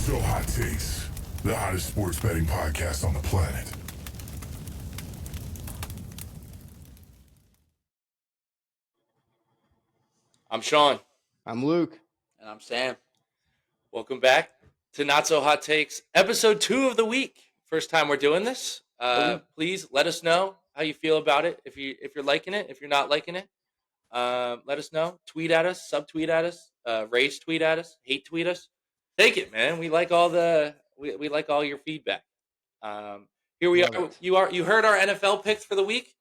So Hot Takes, the hottest sports betting podcast on the planet. I'm Sean. I'm Luke. And I'm Sam. Welcome back to Not So Hot Takes, episode 2 of the week. First time we're doing this. Please let us know how you feel about it. If you're liking it, if you're not liking it, let us know. Tweet at us, subtweet at us, rage tweet at us, hate tweet us. Take it, man. We like all we like all your feedback. Here we are. You heard our NFL picks for the week.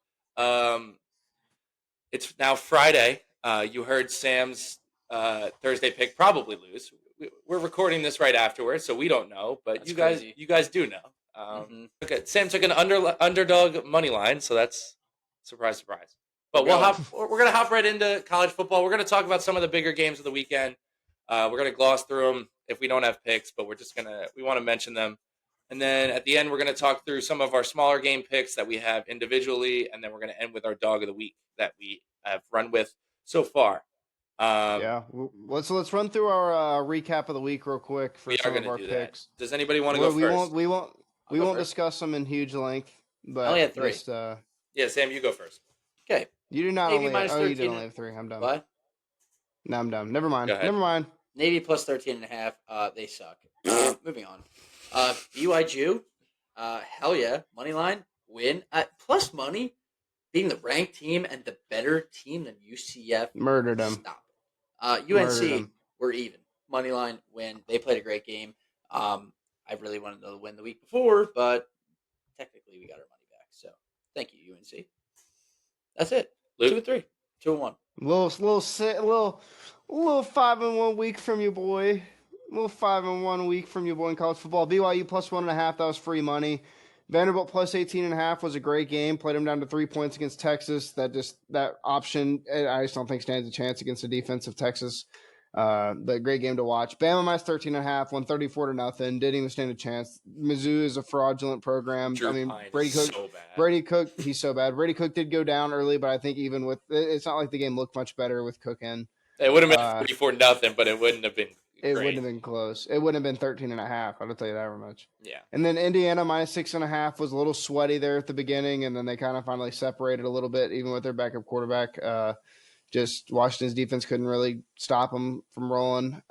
It's now Friday. You heard Sam's Thursday pick probably lose. We're recording this right afterwards, so we don't know. But That's you crazy. guys do know. Okay, Sam took an underdog money line, so that's surprise. But we're gonna hop right into college football. We're gonna talk about some of the bigger games of the weekend. We're gonna gloss through them if we don't have picks, but we want to mention them. And then at the end, we're going to talk through some of our smaller game picks that we have individually, and then we're going to end with our dog of the week that we have run with so far. Let's run through our recap of the week real quick for some of our picks. Does anybody want to go first? We won't discuss them in huge length, but I only had 3. Yeah, Sam, you go first. Okay. You do not Navy only. minus Oh, you did 13. only have 3. I'm done. What? No, I'm done. Never mind. Go ahead. Never mind. Navy plus 13.5. They suck. Moving on. BYU. Hell yeah. Money line. Win. Plus money. Being the ranked team and the better team than UCF. Murdered them. Stop it. UNC. We're even. Money line. Win. They played a great game. I really wanted to win the week before, but technically we got our money back. So thank you, UNC. That's it. Luke? 2 and 3. 2 and 1. Little 5-1 week from you, boy. Little 5-1 week from you, boy, in college football. BYU plus 1.5. That was free money. Vanderbilt plus 18.5 was a great game. Played them down to 3 points against Texas. That option, I just don't think stands a chance against the defense of Texas. But great game to watch. Bama minus 13.5, won 34-0. Didn't even stand a chance. Mizzou is a fraudulent program. Brady Cook. So bad. Brady Cook, he's so bad. Brady Cook did go down early, but I think even with it's not like the game looked much better with Cook in. It would have been 34-0, but it wouldn't have been. It wouldn't have been close. It wouldn't have been 13.5. I'll tell you that very much. Yeah. And then Indiana minus 6.5 was a little sweaty there at the beginning, and then they kind of finally separated a little bit, even with their backup quarterback. Just Washington's defense couldn't really stop them from rolling.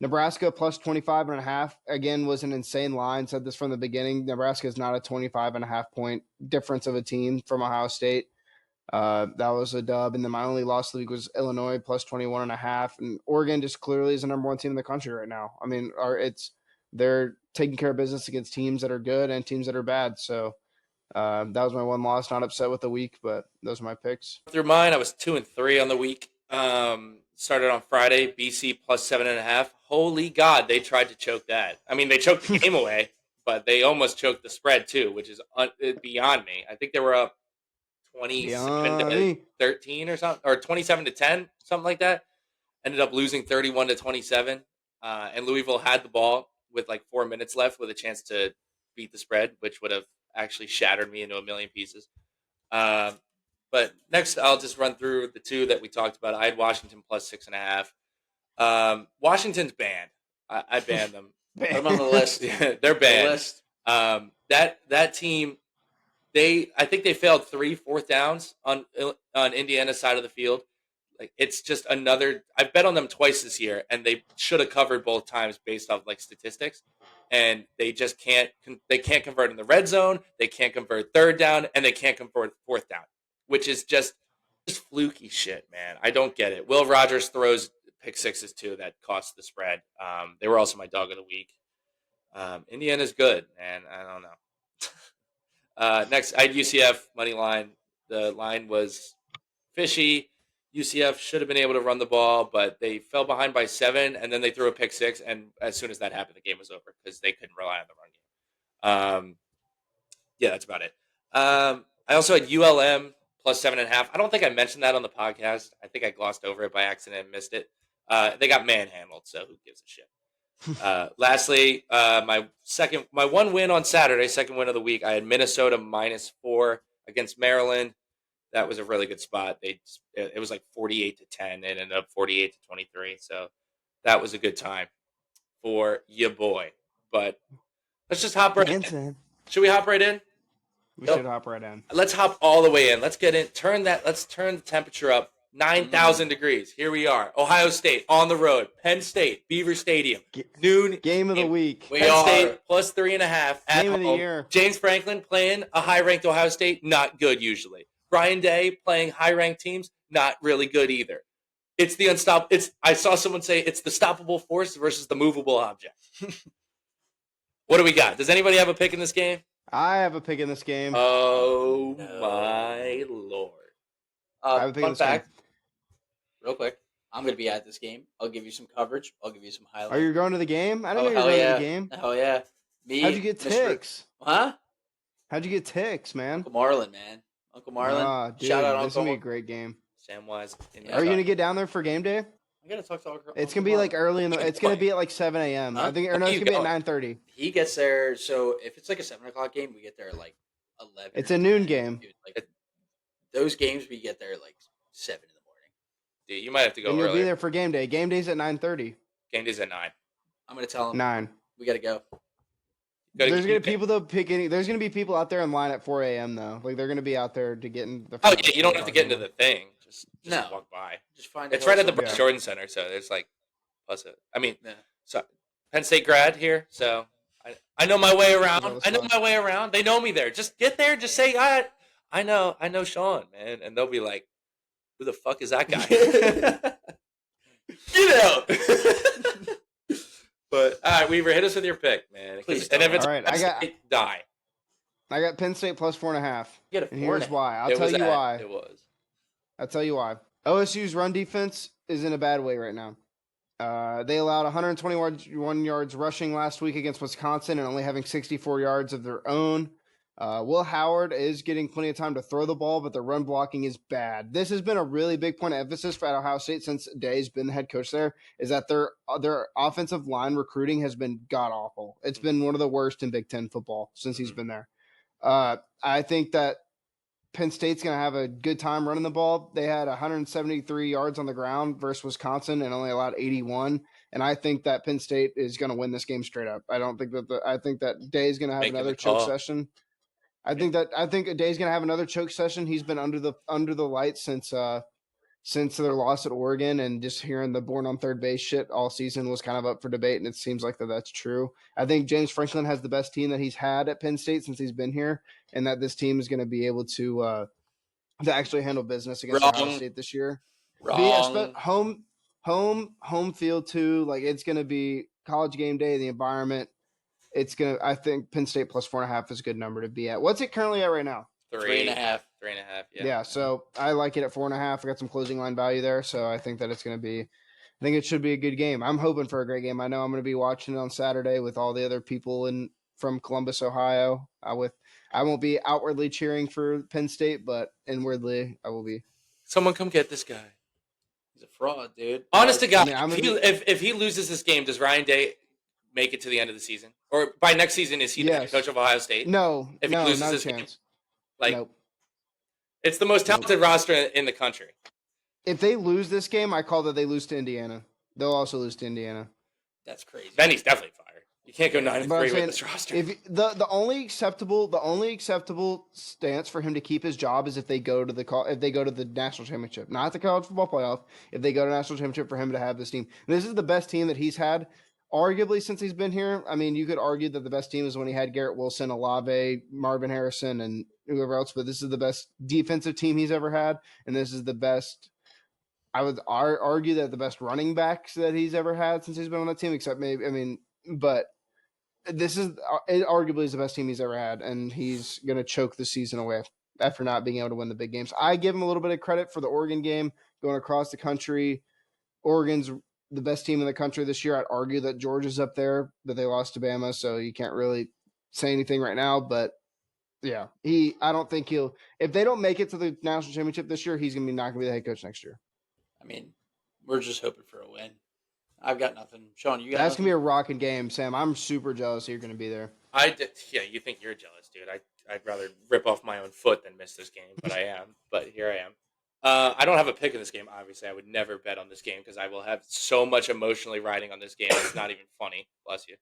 Nebraska plus 25.5 again was an insane line. Said this from the beginning. Nebraska is not a 25.5 point difference of a team from Ohio State. That was a dub. And then my only loss of the week was Illinois plus 21.5. And Oregon just clearly is the number 1 team in the country right now. I mean, they're taking care of business against teams that are good and teams that are bad. So that was my one loss. Not upset with the week, but those are my picks. Through mine, I was 2 and 3 on the week. Started on Friday, BC plus 7.5. Holy God, they tried to choke that. I mean, they choked the game away, but they almost choked the spread too, which is beyond me. I think they were up 27-13 or something, or 27-10, something like that. Ended up losing 31-27. And Louisville had the ball with like 4 minutes left with a chance to beat the spread, which would have actually shattered me into a million pieces. But next, I'll just run through the 2 that we talked about. I had Washington plus 6.5. Washington's banned. I banned them. Put them on the list. Yeah, they're banned. That team, I think they failed 3 fourth downs on Indiana's side of the field. Like, it's just another. I've bet on them twice this year, and they should have covered both times based off like statistics. And they just can't. They can't convert in the red zone. They can't convert third down, and they can't convert fourth down, which is just fluky shit, man. I don't get it. Will Rogers throws pick sixes too that cost the spread. They were also my dog of the week. Indiana's good, and I don't know. Next, I had UCF money line. The line was fishy. UCF should have been able to run the ball, but they fell behind by 7, and then they threw a pick 6, and as soon as that happened, the game was over because they couldn't rely on the run game. Yeah, that's about it. I also had ULM plus 7.5. I don't think I mentioned that on the podcast. I think I glossed over it by accident and missed it. They got manhandled, so who gives a shit? Lastly, my one win on Saturday, second win of the week, I had Minnesota minus 4 against Maryland. That was a really good spot. It was like 48-10. It ended up 48-23. So that was a good time for your boy. But let's just hop right in. Dancing. Should we hop right in? We Nope. should hop right in. Let's hop all the way in. Let's get in. Let's turn the temperature up. 9,000 degrees. Here we are. Ohio State on the road. Penn State, Beaver Stadium. Noon. Game of the week. We Penn are. State plus 3.5 at Game of the home. year. James Franklin playing a high-ranked Ohio State, not good usually. Brian Day playing high-ranked teams, not really good either. It's the unstoppable. I saw someone say it's the stoppable force versus the movable object. What do we got? Does anybody have a pick in this game? I have a pick in this game. Oh No. my lord! I have a pick in Fun this game. fact, real quick. I'm going to be at this game. I'll give you some coverage. I'll give you some highlights. Are you going to the game? I didn't know you were hell going yeah. to the game. Hell yeah. Me, How'd you get Mr. ticks? Huh? How'd you get ticks, man? Uncle Marlon, man. Uncle Marlon. Ah, dude, Shout out this is gonna Uncle. be a great game. Samwise. Are you gonna get down there for game day? I got to talk to Uncle It's gonna be like early in the. It's gonna be at like 7 a.m. Huh? I think, or no, Where it's you gonna be going? at 9:30. He gets there. So if it's like a 7 o'clock game, we get there at like 11. It's or a noon 10, game. Dude, like, those games, we get there like 7 in the morning. Dude, you might have to go And you'll be earlier. there for game day. Game day's at 9:30. Game day's at 9. I'm going to tell him 9. we got to go. Gotta There's keep gonna it. be people though picking. There's gonna be people out there in line at 4 a.m. though. Like they're gonna be out there to get in the. Oh yeah, you don't have to get into the thing. Just No. walk by. Just find It's right at the Yeah. Bryce Jordan Center, so there's like plus it. I mean, Yeah. so Penn State grad here, so I know my way around. Yeah, that's I know fine. my way around. They know me there. Just get there. Just say I know Sean, man, and they'll be like, who the fuck is that guy? Get out. But all right, Weaver, hit us with your pick, man. Please And if don't. it's All right, Penn I got- State, die. I got Penn State plus 4.5. You get a And 4 here's why. I'll It tell was you at- why. It was. I'll tell you why. OSU's run defense is in a bad way right now. They allowed 121 yards rushing last week against Wisconsin and only having 64 yards of their own. Will Howard is getting plenty of time to throw the ball, but the run blocking is bad. This has been a really big point of emphasis for Ohio State since Day's been the head coach there, is that their offensive line recruiting has been god-awful. It's been one of the worst in Big Ten football since he's been there. I think that Penn State's going to have a good time running the ball. They had 173 yards on the ground versus Wisconsin and only allowed 81. And I think that Penn State is going to win this game straight up. I think that Day is going to have Making another the choke call. session. I think Day's going to have another choke session. He's been under the lights since their loss at Oregon, and just hearing the born on third base shit all season was kind of up for debate, and it seems like that's true. I think James Franklin has the best team that he's had at Penn State since he's been here, and that this team is going to be able to actually handle business against Wrong. Ohio State this year. Wrong. But home field too. Like it's going to be college game day. The environment. I think Penn State plus 4.5 is a good number to be at. What's it currently at right now? 3.5. 3.5. Yeah. Yeah. So I like it at 4.5. I got some closing line value there. So I think that it's going to be. I think it should be a good game. I'm hoping for a great game. I know I'm going to be watching it on Saturday with all the other people from Columbus, Ohio. I won't be outwardly cheering for Penn State, but inwardly I will be. Someone come get this guy. He's a fraud, dude. Honest to God, I mean, if he loses this game, does Ryan Day make it to the end of the season? Or by next season, is he the head Yes. coach of Ohio State? No, If he no, loses not a this game, chance. Like, Nope. it's the most talented roster in the country. If they lose this game, I call that they lose to Indiana. They'll also lose to Indiana. That's crazy. Then he's definitely fired. You can't go 9-3 But I'm with saying, this roster. if the only acceptable stance for him to keep his job is if they go to the national championship, not the college football playoff. If they go to national championship, for him to have this team, this is the best team that he's had, arguably since he's been here. I mean, you could argue that the best team is when he had Garrett Wilson, Olave, Marvin Harrison, and whoever else. But this is the best defensive team he's ever had, and this is the best. I would argue that the best running backs that he's ever had since he's been on that team, except maybe, but this is it arguably is the best team he's ever had, and he's going to choke the season away after not being able to win the big games. I give him a little bit of credit for the Oregon game going across the country. Oregon's the best team in the country this year. I'd argue that Georgia's up there, but they lost to Bama, so you can't really say anything right now, but yeah, I don't think if they don't make it to the national championship this year, he's not going to be the head coach next year. I mean, we're just hoping for a win. I've got nothing. Sean, you got That's nothing? going to be a rocking game, Sam. I'm super jealous you're going to be there. Yeah, you think you're jealous, dude. I'd rather rip off my own foot than miss this game, but I am. But here I am. I don't have a pick in this game. Obviously, I would never bet on this game because I will have so much emotionally riding on this game. It's not even funny. Bless you.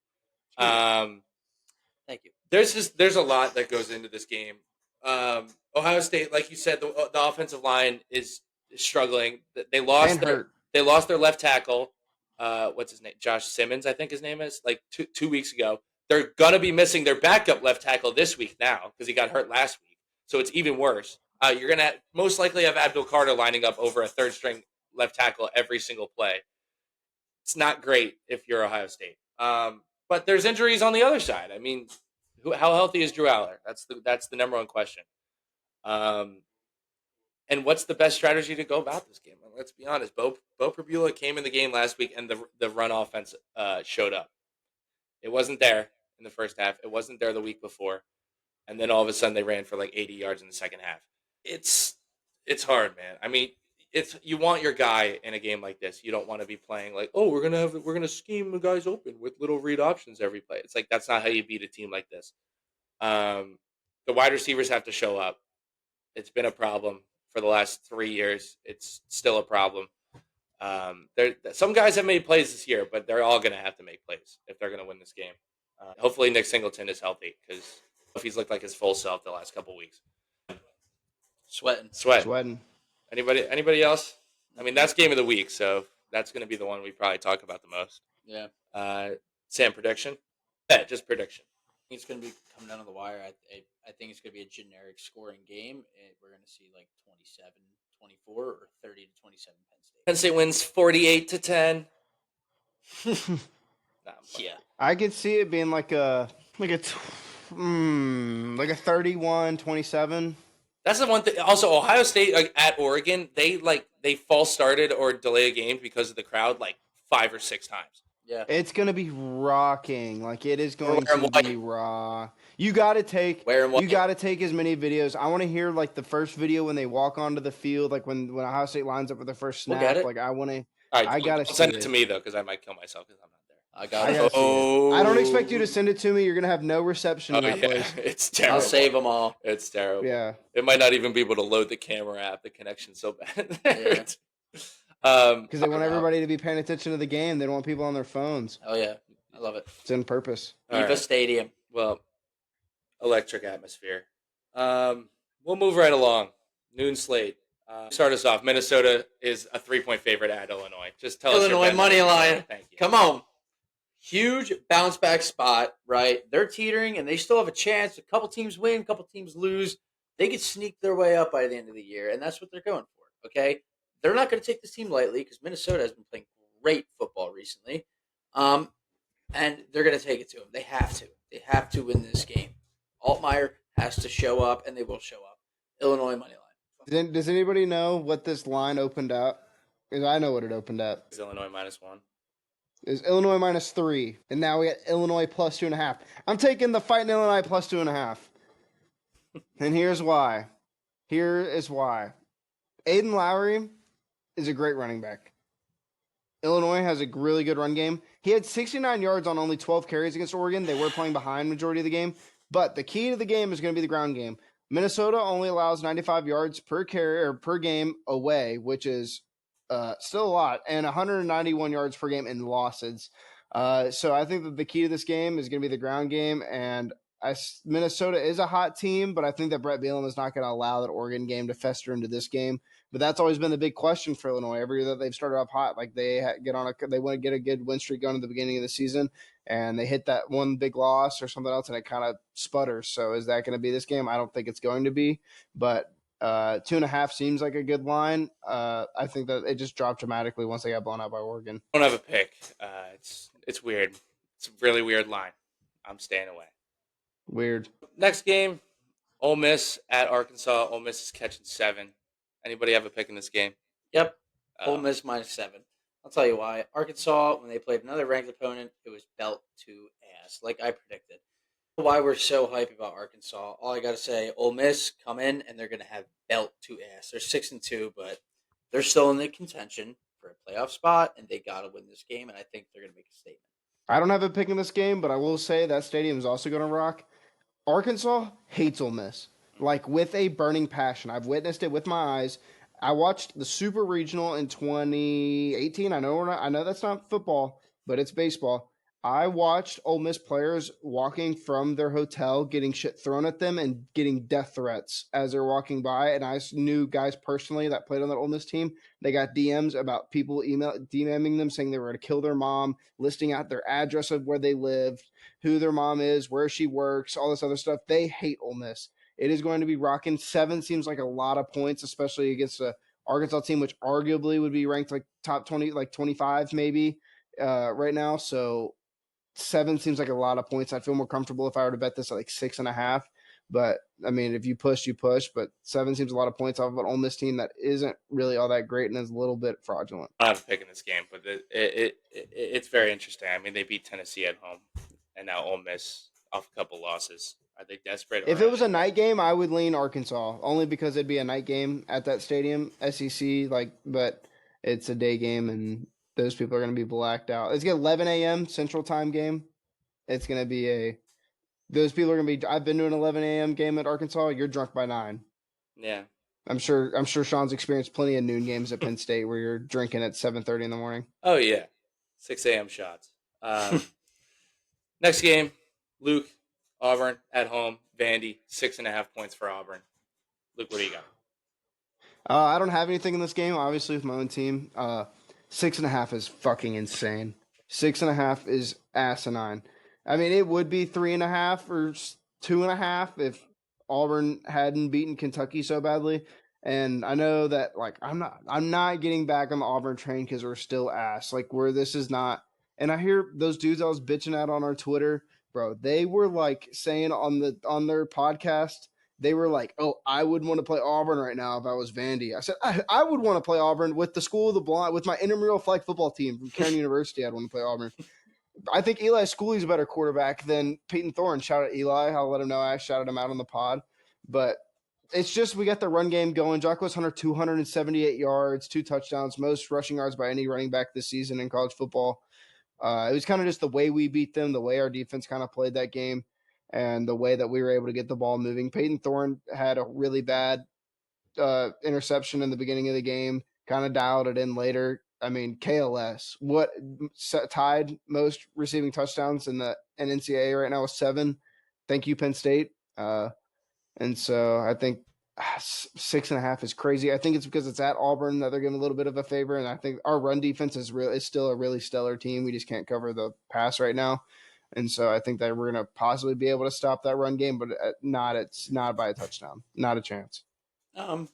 Thank you. There's a lot that goes into this game. Ohio State, like you said, the offensive line is struggling. They lost their left tackle. What's his name? Josh Simmons, I think his name is. Like 2 weeks ago, they're gonna be missing their backup left tackle this week now because he got hurt last week. So it's even worse. You're gonna most likely have Abdul Carter lining up over a third string left tackle every single play. It's not great if you're Ohio State. But there's injuries on the other side. I mean, how healthy is Drew Aller? That's the number one question. And what's the best strategy to go about this game? Well, let's be honest. Bo Prabula came in the game last week, and the run offense showed up. It wasn't there in the first half. It wasn't there the week before, and then all of a sudden they ran for like 80 yards in the second half. It's hard, man. I mean, you want your guy in a game like this. You don't want to be playing like, oh, we're gonna scheme the guys open with little read options every play. It's like that's not how you beat a team like this. The wide receivers have to show up. It's been a problem for the last 3 years. It's still a problem. Some guys have made plays this year, but they're all going to have to make plays if they're going to win this game. Hopefully Nick Singleton is healthy because if he's looked like his full self the last couple weeks. Sweating. Anybody else? I mean, that's game of the week, so that's going to be the one we probably talk about the most. Yeah. Sam, prediction? Yeah, just prediction. I think it's going to be coming down to the wire. I think it's going to be a generic scoring game. We're going to see like 27-24 or 30-27 Penn State. Penn State wins 48-10. Yeah. I could see it being like a 31-27. That's the one thing. Also, Ohio State at Oregon, they false started or delay a game because of the crowd like 5 or 6 times. Yeah. It's going to be rocking. Like, it is going to be raw. You got to take as many videos. I want to hear, like, the first video when they walk onto the field, like, when Ohio State lines up with their first snap. We'll get it. Like, I want to – All right, I got to send it to me, though, because I might kill myself because I'm not there. I got it. I don't expect you to send it to me. You're going to have no reception in that place. It's terrible. I'll save them all. It's terrible. Yeah. It might not even be able to load the camera app. The connection's so bad. Yeah. Because they want everybody to be paying attention to the game. They don't want people on their phones. Oh, yeah. I love it. It's in purpose. Eva Stadium. Well, electric atmosphere. We'll move right along. Noon slate. Start us off. Minnesota is a 3-point favorite at Illinois. Just tell us your Illinois bet. money line. Thank you. Come on. Huge bounce back spot, right? They're teetering, and they still have a chance. A couple teams win, a couple teams lose. They could sneak their way up by the end of the year, and that's what they're going for, okay? They're not going to take this team lightly because Minnesota has been playing great football recently, and they're going to take it to them. They have to. They have to win this game. Altmaier has to show up, and they will show up. Illinois money line. Does anybody know what this line opened at? Because I know what it opened at. It's Illinois -1. Is Illinois -3, and now we got Illinois +2.5. I'm taking the Fighting Illinois +2.5. And here's why. Here is why. Aiden Lowry is a great running back. Illinois has a really good run game. He had 69 yards on only 12 carries against Oregon. They were playing behind majority of the game. But the key to the game is going to be the ground game. Minnesota only allows 95 yards per carry or per game away, which is still a lot, and 191 yards per game in losses. So I think that the key to this game is going to be the ground game, and Minnesota is a hot team, but I think that Brett Bielema is not going to allow that Oregon game to fester into this game. But that's always been the big question for Illinois. Every year that they've started off hot, like they want to get a good win streak going at the beginning of the season, and they hit that one big loss or something else, and it kind of sputters. So is that going to be this game? I don't think it's going to be, but 2.5 seems like a good line. I think that it just dropped dramatically once they got blown out by Oregon. I don't have a pick. It's weird. It's a really weird line. I'm staying away. Weird. Next game, Ole Miss at Arkansas. Ole Miss is catching 7. Anybody have a pick in this game? Yep. Ole Miss -7. I'll tell you why. Arkansas, when they played another ranked opponent, it was belt to ass, like I predicted. Why we're so hyped about Arkansas, all I got to say, Ole Miss come in and they're going to have belt to ass. They're 6-2, but they're still in the contention for a playoff spot, and they got to win this game, and I think they're going to make a statement. I don't have a pick in this game, but I will say that stadium is also going to rock. Arkansas hates Ole Miss, like with a burning passion. I've witnessed it with my eyes. I watched the Super Regional in 2018. I know that's not football, but it's baseball. I watched Ole Miss players walking from their hotel, getting shit thrown at them and getting death threats as they're walking by. And I knew guys personally that played on that Ole Miss team. They got DMs about people DMing them saying they were going to kill their mom, listing out their address of where they lived, who their mom is, where she works, all this other stuff. They hate Ole Miss. It is going to be rocking. 7 seems like a lot of points, especially against a Arkansas team, which arguably would be ranked like top 20, like 25 maybe right now. So 7 seems like a lot of points. I'd feel more comfortable if I were to bet this at like 6.5. But I mean, if you push, you push. But 7 seems a lot of points off of an Ole Miss team that isn't really all that great and is a little bit fraudulent. I'm picking this game, but it's very interesting. I mean, they beat Tennessee at home, and now Ole Miss off a couple losses. Are they desperate? If it was a night game, I would lean Arkansas only because it'd be a night game at that stadium, SEC. But it's a day game and those people are going to be blacked out. It's going to 11 a.m. Central Time game. It's going to be those people are going to be. I've been to an 11 a.m. game at Arkansas. You're drunk by 9. Yeah, I'm sure Sean's experienced plenty of noon games at Penn State where you're drinking at 7:30 in the morning. Oh yeah, 6 a.m. shots. Next game, Luke, Auburn at home. Vandy 6.5 points for Auburn. Luke, what do you got? I don't have anything in this game, obviously, with my own team. 6.5 is fucking insane. 6.5 is asinine. I mean, it would be 3.5 or 2.5 if Auburn hadn't beaten Kentucky so badly. And I know that, like, I'm not getting back on the Auburn train because we're still ass. Like, where this is not. And I hear those dudes I was bitching at on our Twitter, bro. They were like saying on their podcast. They were like, "Oh, I would want to play Auburn right now if I was Vandy." I said, "I would want to play Auburn with the School of the Blind, with my intramural flag football team from Cairn University. I'd want to play Auburn." I think Eli Schooley's a better quarterback than Peyton Thorne. Shout out Eli. I'll let him know I shouted him out on the pod. But it's just we got the run game going. Jacquez Hunter, 278 yards, 2 touchdowns, most rushing yards by any running back this season in college football. It was kind of just the way we beat them, the way our defense kind of played that game, and the way that we were able to get the ball moving. Peyton Thorne had a really bad interception in the beginning of the game, kind of dialed it in later. I mean, KLS, what tied most receiving touchdowns in NCAA right now with 7. Thank you, Penn State. And so I think 6.5 is crazy. I think it's because it's at Auburn that they're giving a little bit of a favor, and I think our run defense is still a really stellar team. We just can't cover the pass right now, and so I think that we're going to possibly be able to stop that run game, but not by a touchdown, not a chance.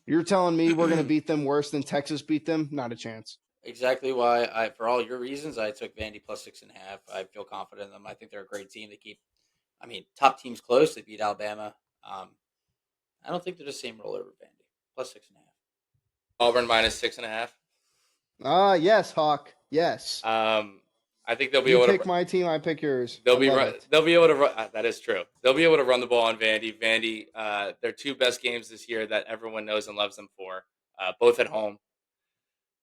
You're telling me we're going to beat them worse than Texas beat them? Not a chance. Exactly why for all your reasons, I took Vandy plus 6.5. I feel confident in them. I think they're a great team. They keep, top teams close. They beat Alabama. I don't think they're the same roll over Vandy. Plus 6.5. Auburn minus 6.5. Yes, Hawk. Yes. I think they'll be you able to pick my team. I pick yours. They'll be able to run. That is true. They'll be able to run the ball on Vandy. Vandy, their 2 best games this year that everyone knows and loves them for, both at home.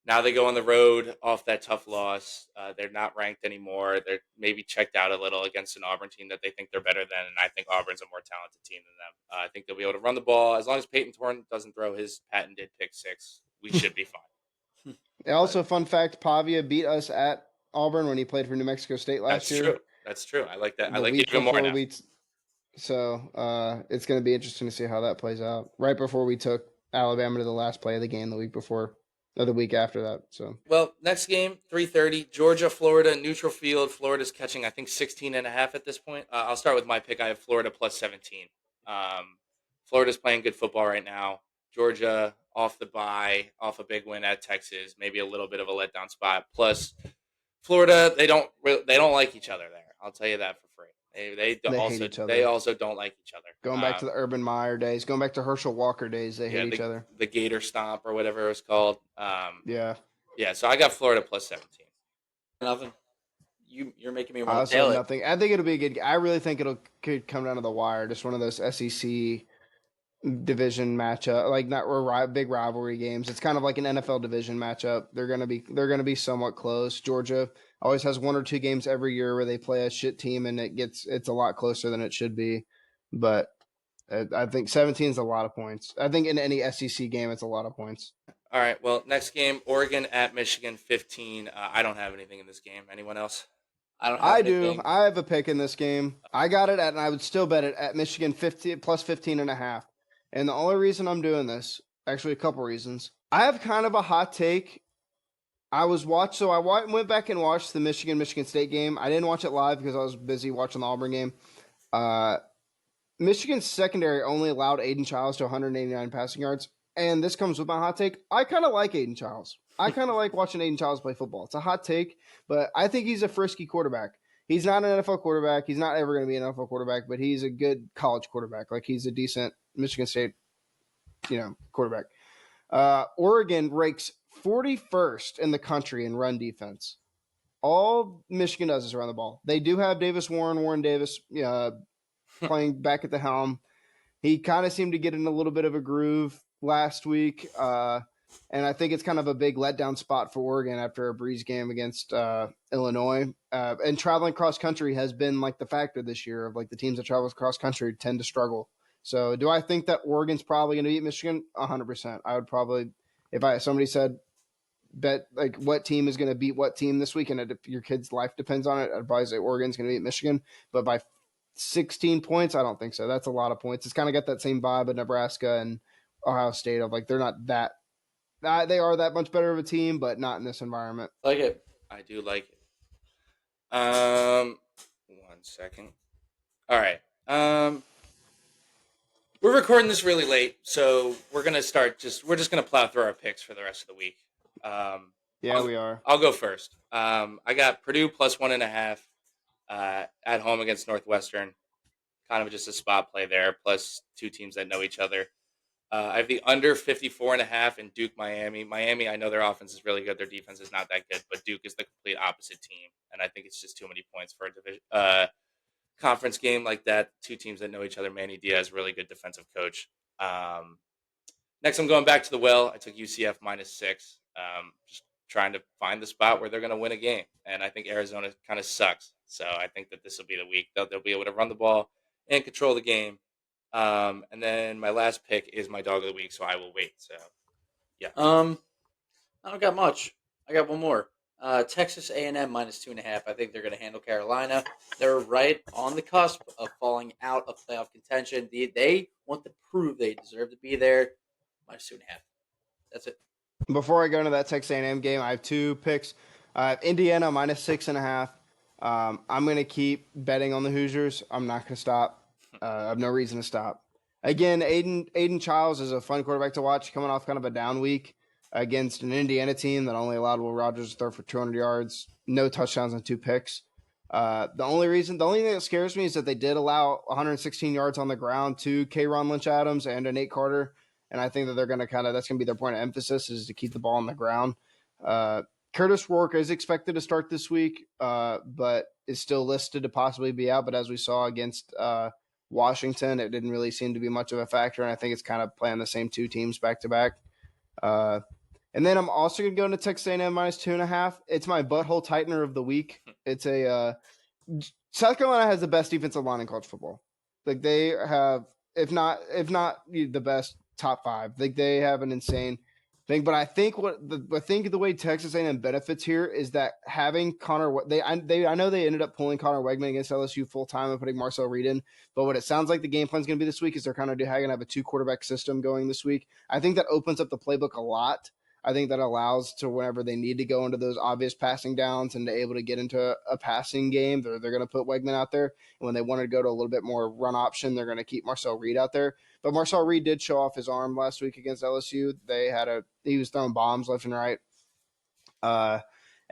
Now they go on the road off that tough loss. They're not ranked anymore. They're maybe checked out a little against an Auburn team that they think they're better than, and I think Auburn's a more talented team than them. I think they'll be able to run the ball. As long as Peyton Thorne doesn't throw his patented pick 6, we should be fine. Also, fun fact, Pavia beat us at Auburn when he played for New Mexico State last year. That's true. I like that. I like it even more now. So it's going to be interesting to see how that plays out. Right before we took Alabama to the last play of the game the week before. Or the week after that. So next game, 3:30, Georgia, Florida, neutral field. Florida's catching, I think, 16.5 at this point. I'll start with my pick. I have Florida plus 17. Florida's playing good football right now. Georgia off the bye, off a big win at Texas, maybe a little bit of a letdown spot. Plus, Florida, they don't like each other there. I'll tell you that for free. They also don't like each other. Going back to the Urban Meyer days, going back to Herschel Walker days, they hate each other. The Gator Stomp or whatever it was called. Yeah. So I got Florida plus 17. Nothing. You're making me want to tail it. Nothing. I think it'll be a good. I really think could come down to the wire. Just one of those SEC division matchup, like not big rivalry games. It's kind of like an NFL division matchup. They're gonna be somewhat close. Georgia always has 1 or 2 games every year where they play a shit team and it's a lot closer than it should be. But I think 17 is a lot of points. I think in any SEC game, it's a lot of points. All right. Well, next game, Oregon at Michigan, 15. I don't have anything in this game. Anyone else? I don't have I do. anything. I have a pick in this game. I got it at, and I would still bet it at Michigan 50 plus 15.5. And the only reason I'm doing this, actually a couple reasons. I have kind of a hot take. I went back and watched the Michigan State game. I didn't watch it live because I was busy watching the Auburn game. Michigan's secondary only allowed Aiden Childs to 189 passing yards. And this comes with my hot take. I kind of like Aiden Childs. I kind of like watching Aiden Childs play football. It's a hot take, but I think he's a frisky quarterback. He's not an NFL quarterback. He's not ever going to be an NFL quarterback, but he's a good college quarterback. Like, he's a decent Michigan State, quarterback. Oregon ranks 41st in the country in run defense. All Michigan does is run the ball. They do have Warren Davis, playing back at the helm. He kind of seemed to get in a little bit of a groove last week. And I think it's kind of a big letdown spot for Oregon after a breeze game against Illinois. And traveling cross country has been like the factor this year of like the teams that travel cross country tend to struggle. So do I think that Oregon's probably going to beat Michigan? 100%. I would probably, if somebody said, bet like what team is going to beat what team this week, and if your kid's life depends on it, I'd probably say Oregon's going to beat Michigan. But by 16 points, I don't think so. That's a lot of points. It's kind of got that same vibe of Nebraska and Ohio State of like they're not that they are that much better of a team, but not in this environment. Like it. I do like it. 1 second. All right. We're recording this really late, so we're just gonna plow through our picks for the rest of the week. We are. I'll go first. I got Purdue plus 1.5 at home against Northwestern. Kind of just a spot play there, plus two teams that know each other. I have the under 54.5 in Duke, Miami. Miami, I know their offense is really good. Their defense is not that good, but Duke is the complete opposite team. And I think it's just too many points for a division conference game like that. Two teams that know each other. Manny Diaz, really good defensive coach. Next, I'm going back to the well. I took UCF -6. Just trying to find the spot where they're going to win a game. And I think Arizona kind of sucks. So I think that this will be the week. They'll be able to run the ball and control the game. And then my last pick is my dog of the week, so I will wait. So, yeah. I don't got much. I got one more. Texas A&M -2.5. I think they're going to handle Carolina. They're right on the cusp of falling out of playoff contention. They want to prove they deserve to be there. -2.5. That's it. Before I go into that Texas A&M game, I have two picks. Indiana -6.5. I'm going to keep betting on the Hoosiers. I'm not going to stop. I have no reason to stop. Again, Aiden Childs is a fun quarterback to watch, coming off kind of a down week against an Indiana team that only allowed Will Rogers to throw for 200 yards, no touchdowns and 2 picks. The only thing that scares me is that they did allow 116 yards on the ground to K'Ron Lynch-Adams and to Nate Carter. And I think that they're going to that's going to be their point of emphasis is to keep the ball on the ground. Curtis Rourke is expected to start this week, but is still listed to possibly be out. But as we saw against Washington, it didn't really seem to be much of a factor. And I think it's kind of playing the same two teams back to back. And then I'm also going to go into Texas A&M -2.5. It's my butthole tightener of the week. It's South Carolina has the best defensive line in college football. Like they have, if not the best, top 5. Like they have an insane thing. But I think the way Texas A&M benefits here is that having I know they ended up pulling Connor Wegman against LSU full time and putting Marcel Reed in. But what it sounds like the game plan is going to be this week is they're kind of going to have a 2 quarterback system going this week. I think that opens up the playbook a lot. I think that allows to whenever they need to go into those obvious passing downs and to able to get into a passing game, they're going to put Wegman out there. And when they want to go to a little bit more run option, they're going to keep Marcel Reed out there. But Marcel Reed did show off his arm last week against LSU. He was throwing bombs left and right. And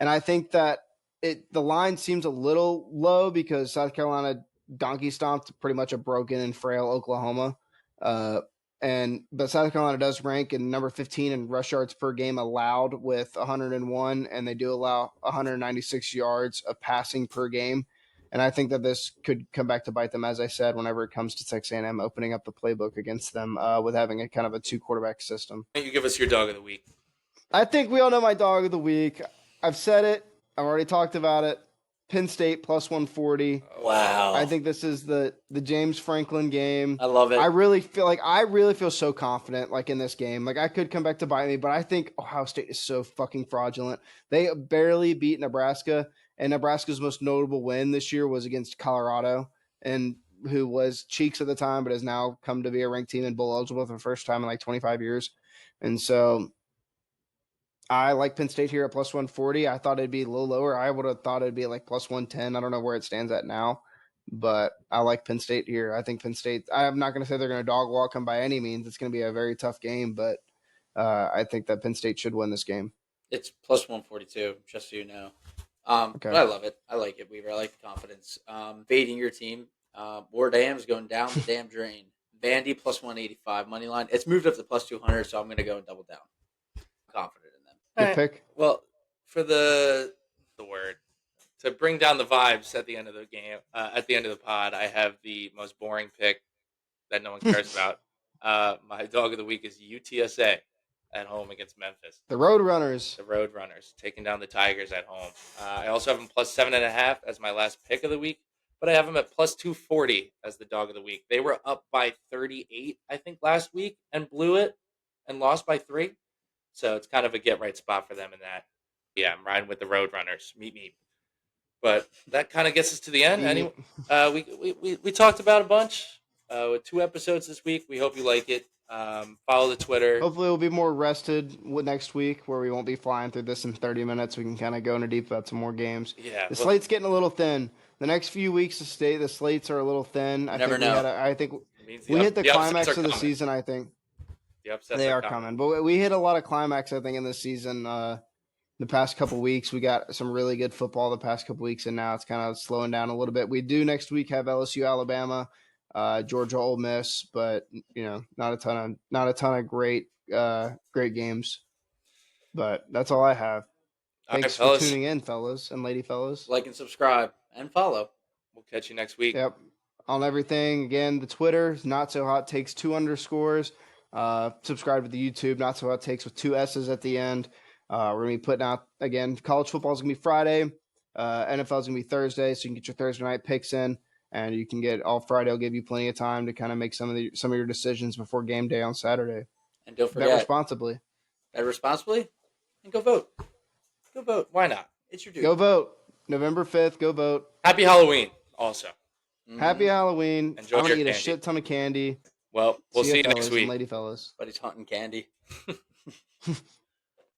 I think that the line seems a little low because South Carolina donkey stomped pretty much a broken and frail Oklahoma. But South Carolina does rank in number 15 in rush yards per game allowed with 101, and they do allow 196 yards of passing per game. And I think that this could come back to bite them, as I said, whenever it comes to Texas A&M opening up the playbook against them with having a kind of a 2 quarterback system. Why don't you give us your dog of the week? I think we all know my dog of the week. I've said it. I've already talked about it. Penn State plus 140. Wow. I think this is the James Franklin game. I love it. I really feel so confident like in this game. Like I could come back to bite me, but I think Ohio State is so fucking fraudulent. They barely beat Nebraska, and Nebraska's most notable win this year was against Colorado, and who was Cheeks at the time, but has now come to be a ranked team and bowl eligible for the first time in like 25 years. And so I like Penn State here at plus 140. I thought it'd be a little lower. I would have thought it'd be like plus 110. I don't know where it stands at now, but I like Penn State here. I think Penn State, I'm not going to say they're going to dog walk them by any means. It's going to be a very tough game, but I think that Penn State should win this game. It's plus 142, just so you know. Okay. But I love it. I like it, Weaver. I like the confidence. Fading your team. More dams going down the damn drain. Vandy plus 185 money line. It's moved up to plus 200, so I'm going to go and double down. I'm confident in them. Good pick. Well, for the word to bring down the vibes at the end of the game, at the end of the pod, I have the most boring pick that no one cares about. My dog of the week is UTSA at home against Memphis. The Roadrunners. The Roadrunners taking down the Tigers at home. I also have them plus 7.5 as my last pick of the week, but I have them at plus 240 as the dog of the week. They were up by 38, I think, last week and blew it and lost by 3. So it's kind of a get right spot for them in that. Yeah, I'm riding with the Roadrunners. Meet me. But that kind of gets us to the end. Anyway, we talked about a bunch with 2 episodes this week. We hope you like it. Follow the Twitter. Hopefully we'll be more rested next week where we won't be flying through this in 30 minutes. We can kind of go into deep about some more games. Yeah, The slate's getting a little thin. The next few weeks the slates are a little thin. I think we hit the climax of the season, I think. The upsets They are coming. But we hit a lot of climax, I think, in this season. The past couple weeks, we got some really good football the past couple weeks, and now it's kind of slowing down a little bit. We do next week have LSU, Alabama, Georgia, Ole Miss, but not a ton of great games. But that's all I have. Thanks for tuning in, fellas and lady fellas. Like and subscribe and follow. We'll catch you next week. Yep. On everything. Again, the Twitter, Not So Hot Takes 2 underscores. Subscribe to the YouTube, Not So Hot Takes with 2 S's at the end. We're going to be putting out, again, college football is going to be Friday. NFL is going to be Thursday, so you can get your Thursday night picks in, and you can get all Friday. Will give you plenty of time to kind of make some of your decisions before game day on Saturday. And don't forget, bet responsibly. Bet responsibly, and go vote. Go vote. Why not? It's your duty. Go vote. November 5th, go vote. Happy Halloween also. Mm-hmm. Happy Halloween. Enjoy I'm going to eat candy. a shit ton of candy. Well, we'll see you next fellas week. and lady fellas. But he's hunting candy.